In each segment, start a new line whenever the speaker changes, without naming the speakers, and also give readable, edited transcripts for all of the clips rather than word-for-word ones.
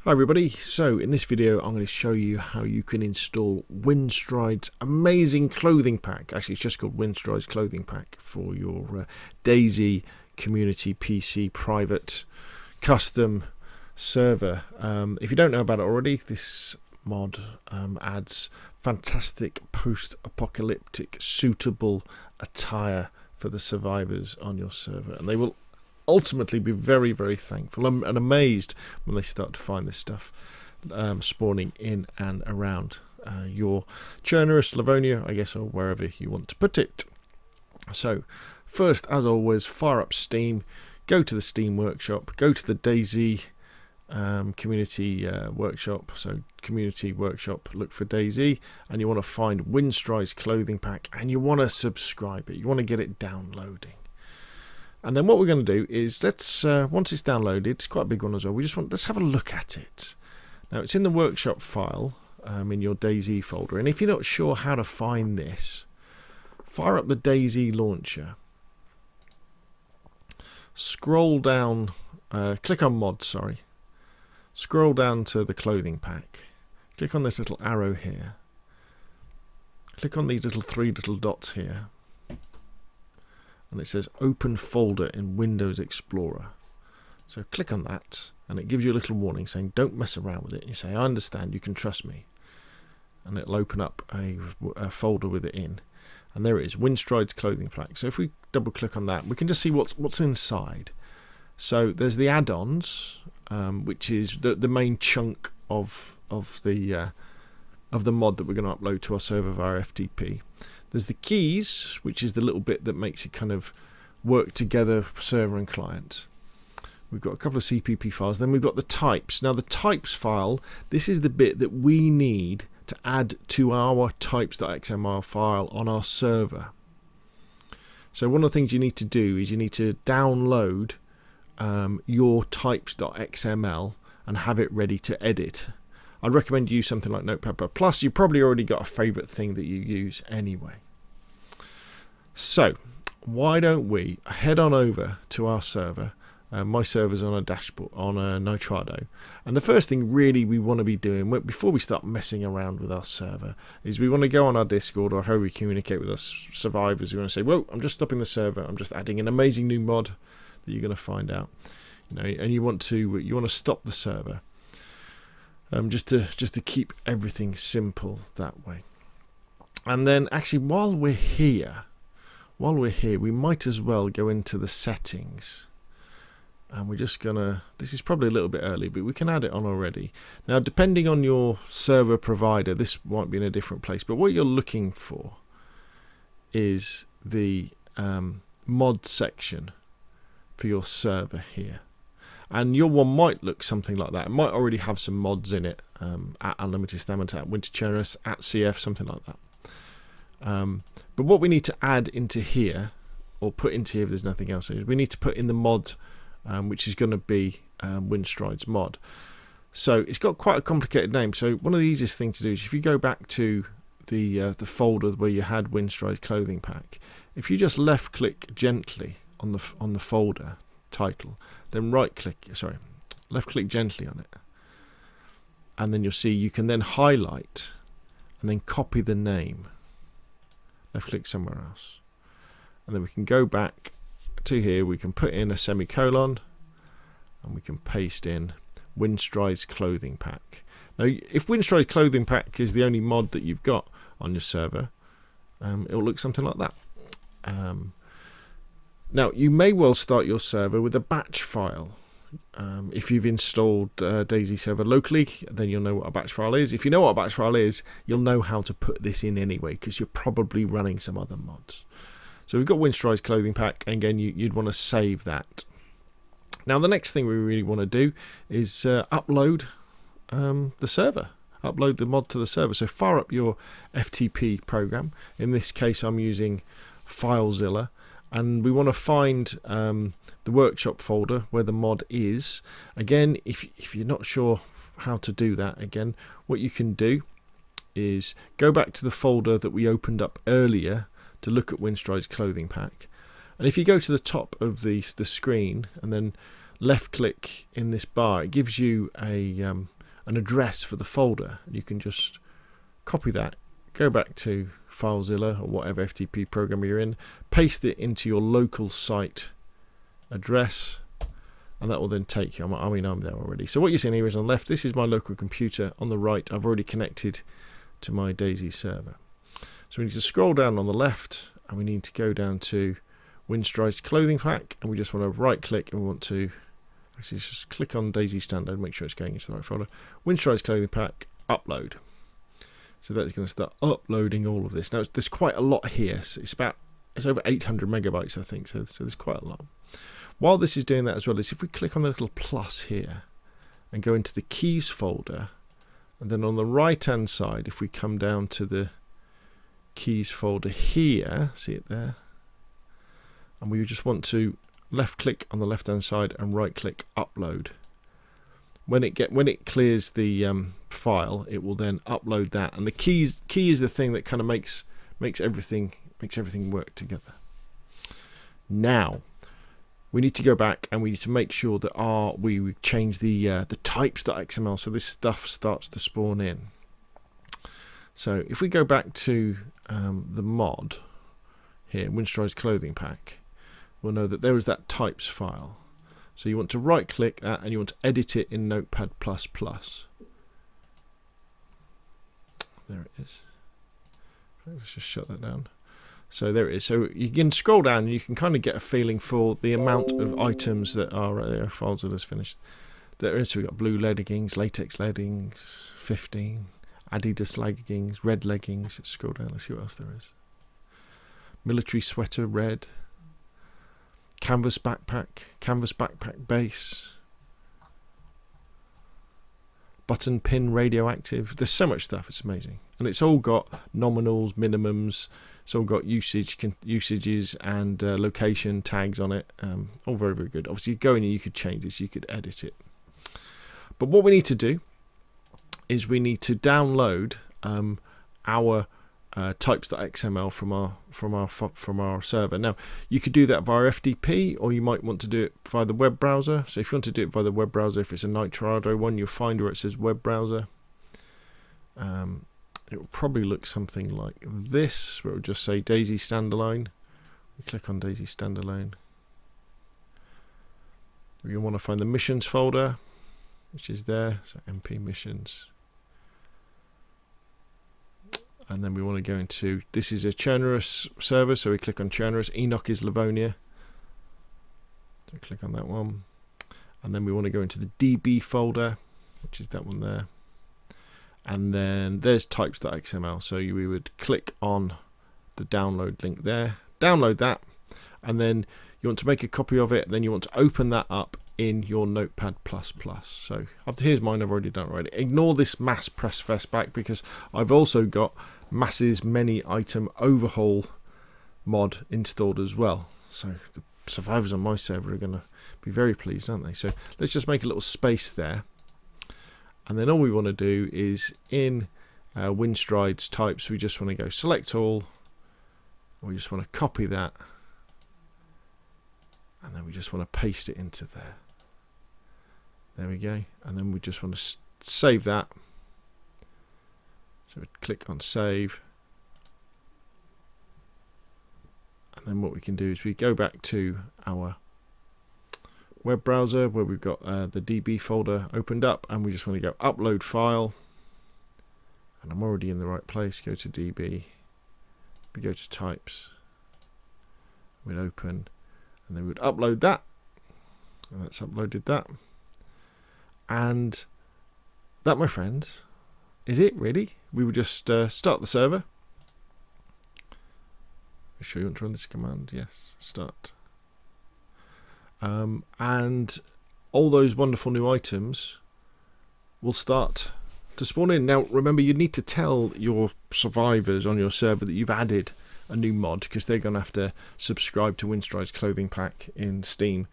Hi everybody, so in this video I'm going to show you how you can install Windstrides amazing clothing pack. Actually it's just called Windstrides clothing pack for your DayZ community PC private custom server. If you don't know about it already, this mod adds fantastic post-apocalyptic suitable attire for the survivors on your server, and they will ultimately be very, very thankful and amazed when they start to find this stuff spawning in and around your Cherner, Slavonia, I guess, or wherever you want to put it. So first, as always, fire up Steam, go to the Steam workshop, go to the DayZ community workshop, so community workshop, look for DayZ, and you want to find Windstrides clothing pack, and you want to subscribe it, you want to get it downloading. And then what we're going to do is let's once it's downloaded, it's quite a big one as well, let's have a look at it. Now it's in the workshop file in your DayZ folder, and if you're not sure how to find this, fire up the DayZ launcher, scroll down, click on mod, scroll down to the clothing pack, click on this little arrow here, click on these three little dots here, and it says open folder in Windows Explorer. So click on that and it gives you a little warning saying don't mess around with it. And you say I understand, you can trust me, and it'll open up a folder with it in, and there it is, Windstrides clothing pack. So if we double click on that, we can just see what's inside. So there's the add-ons, which is the main chunk of the mod that we're going to upload to our server via FTP. There's the keys, which is the little bit that makes it kind of work together, server and client. We've got a couple of CPP files. Then we've got the types. Now the types file, this is the bit that we need to add to our types.xml file on our server. So one of the things you need to do is you need to download your types.xml and have it ready to edit. I'd recommend you use something like Notepad+. Plus, you've probably already got a favourite thing that you use anyway. So, why don't we head on over to our server? My server's on a dashboard, on a Nitrado. And the first thing really we want to be doing, before we start messing around with our server, is we want to go on our Discord, or however we communicate with us survivors. We want to say, whoa, I'm just stopping the server. I'm just adding an amazing new mod that you're going to find out. And you want to stop the server. Just to keep everything simple that way. And then actually while we're here, we might as well go into the settings, and we're just gonna, this is probably a little bit early, but we can add it on already. Now depending on your server provider, this might be in a different place, but what you're looking for is the mod section for your server here. And your one might look something like that. It might already have some mods in it, at Unlimited Stamina, at Winter Cherner, at CF, something like that. But what we need to add into here, or put into here if there's nothing else, is we need to put in the mod, which is going to be Windstrides mod. So it's got quite a complicated name. So one of the easiest things to do is if you go back to the folder where you had Windstrides clothing pack, if you just left click gently on the folder title, then left click gently on it, and then you'll see you can then highlight and then copy the name, left click somewhere else, and then we can go back to here, we can put in a semicolon and we can paste in Windstrides clothing pack. Now if Windstrides clothing pack is the only mod that you've got on your server, it'll look something like that. Now, you may well start your server with a batch file. If you've installed DayZ server locally, then you'll know what a batch file is. If you know what a batch file is, you'll know how to put this in anyway, because you're probably running some other mods. So we've got Windstrides clothing pack, and again, you'd want to save that. Now, the next thing we really want to do is upload the server. Upload the mod to the server. So fire up your FTP program. In this case, I'm using FileZilla. And we want to find the workshop folder where the mod is. Again, if you're not sure how to do that, again, what you can do is go back to the folder that we opened up earlier to look at Windstrides clothing pack. And if you go to the top of the screen and then left click in this bar, it gives you a an address for the folder. You can just copy that, go back to FileZilla or whatever FTP program you're in, paste it into your local site address, and that will then take you. I mean, I'm there already. So what you're seeing here is on the left, this is my local computer. On the right, I've already connected to my DayZ server. So we need to scroll down on the left, and we need to go down to Windstrides clothing pack, and we just want to right click, and we want to actually just click on DayZ standard, make sure it's going into the right folder. Windstrides clothing pack, upload. So that's going to start uploading all of this. Now there's quite a lot here. So it's over 800 megabytes, I think. So there's quite a lot. While this is doing that as well, is if we click on the little plus here and go into the keys folder, and then on the right hand side, if we come down to the keys folder here, see it there, and we just want to left click on the left hand side and right click upload. When it clears the file, it will then upload that, and the key is the thing that kind of makes everything work together. Now we need to go back and we need to make sure that we change the types.xml, so this stuff starts to spawn in. So if we go back to the mod here, Windstrides clothing pack, we'll know that there was that types file. So you want to right click that and you want to edit it in Notepad++. There it is. Let's just shut that down. So there it is. So you can scroll down and you can kind of get a feeling for the amount of items that are right there. Files that is finished. There is. So we've got blue leggings, latex leggings, 15, Adidas leggings, red leggings. Let's scroll down. Let's see what else there is. Military sweater, red. Canvas backpack base, button pin radioactive. There's so much stuff, it's amazing. And it's all got nominals, minimums, it's all got usages and location tags on it. All very, very good. Obviously you go in and you could change this, you could edit it. But what we need to do is we need to download our types.xml from our server. Now you could do that via FTP, or you might want to do it via the web browser. So if you want to do it via the web browser, if it's a Nitrado one, you'll find where it says web browser. It will probably look something like this, where it will just say DayZ standalone. We click on DayZ standalone. You want to find the missions folder, which is there, so MP missions. And then we want to go into, this is a Chernerus server, so we click on Chernerus. Enoch is Livonia. So click on that one. And then we want to go into the DB folder, which is that one there. And then there's types.xml. So we would click on the download link there, download that, and then you want to make a copy of it. Then you want to open that up in your Notepad++. So here's mine, I've already done it already. Ignore this mass press back because I've also got Mass's many item overhaul mod installed as well. So the survivors on my server are going to be very pleased, aren't they? So let's just make a little space there. And then all we want to do is in Windstrides types, we just want to go select all. We just want to copy that. And then we just want to paste it into there. There we go. And then we just want to save that. So we click on save. And then what we can do is we go back to our web browser where we've got the DB folder opened up, and we just want to go upload file. And I'm already in the right place. Go to DB. We go to types. We'd open. And then we'd upload that. And that's uploaded that. And that, my friends, is it really. We would just start the server. Are you sure you want to run this command? Yes, start. And all those wonderful new items will start to spawn in. Now remember, you need to tell your survivors on your server that you've added a new mod, because they're going to have to subscribe to Windstrides clothing pack in Steam,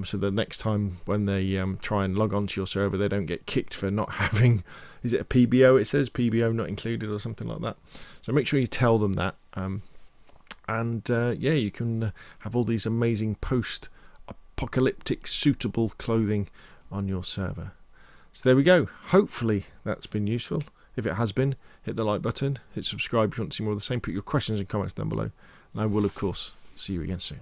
so the next time when they try and log on to your server, they don't get kicked for not having, is it a PBO? It says PBO not included or something like that. So make sure you tell them that, and yeah, you can have all these amazing post-apocalyptic suitable clothing on your server. So there we go. Hopefully that's been useful. If it has been, hit the like button, hit subscribe if you want to see more of the same. Put your questions and comments down below, and I will of course see you again soon.